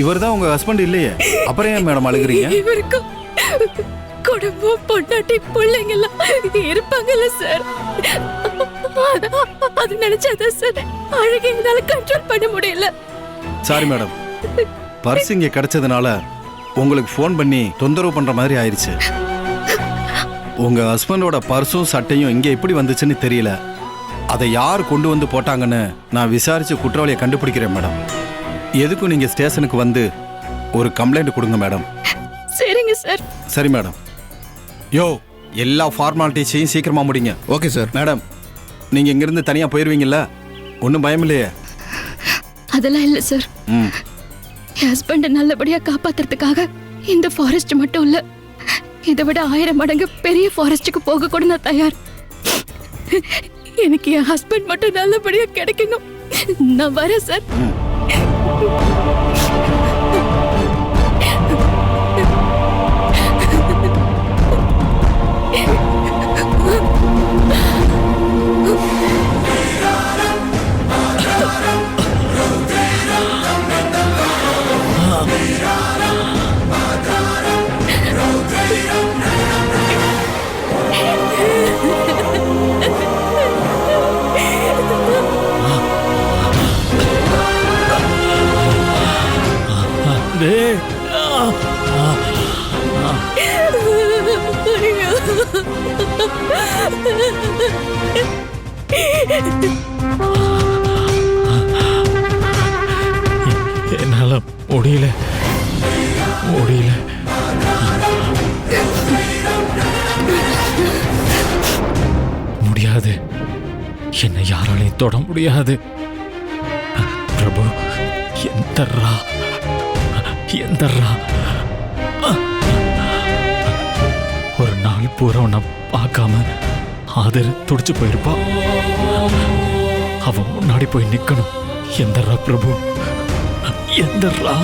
இவர் தான் உங்க ஹஸ்பண்ட் இல்லையே, அப்புறம் ஏன் மேடம் அழுகுறீங்க? இவருக்கும் குடும்பம் பொண்டாட்டி பிள்ளைங்க எல்லாம் இருப்பாங்கல்ல சார், அது நினைச்சாதான் சார் அழுகை என்னால கண்ட்ரோல் பண்ண முடியல. சாரி மேடம், பர்ஸ் இங்க கிடைச்சதுனால உங்களுக்கு ஃபோன் பண்ணி தொந்தரவு பண்ற மாதிரி ஆயிடுச்சு. உங்க ஹஸ்பண்டோட பர்ஸும் சட்டையும் இங்க எப்படி வந்துச்சுன்னு தெரியல. அதை யார் கொண்டு வந்து போட்டாங்கன்னு நான் விசாரிச்சு குற்றவாளியை கண்டுபிடிக்கிறேன் மேடம். எதுக்கும் நீங்க ஸ்டேஷனுக்கு வந்து ஒரு கம்ப்ளைண்ட் கொடுங்க மேடம். சரிங்க சார். சரி மேடம். யோ, எல்லா ஃபார்மாலிட்டிஸையும் சீக்கிரமா முடிங்க. Okay sir. மேடம், நீங்க இங்கிருந்து தனியா போயிருவீங்கல்ல? ஒன்றும் பயம் இல்லையே? அதெல்லாம் இல்ல சார். என் ஹஸ்பண்ட் நல்லபடியா காப்பாத்துறதுக்காக இந்த ஃபாரஸ்ட் மட்டும் இல்ல, இதை விட 1000 மடங்கு பெரிய ஃபாரஸ்டுக்கு போக கூட நான் தயார். எனக்கு என் ஹஸ்பண்ட் மட்டும் நல்லபடியா கிடைக்கணும். நான் வரேன் சார். என்னால முடியல. முடியாது, என்னை யாராலையும் தொட முடியாது. பிரபு, எந்தர்ரா ஒரு நாள் பூரா உன்னை பார்க்காம ஆதர் துடிச்சு போயிருப்பா. அவன் முன்னாடி போய் நிக்கணும். எந்தர்ரா பிரபு, எந்தர்ரா.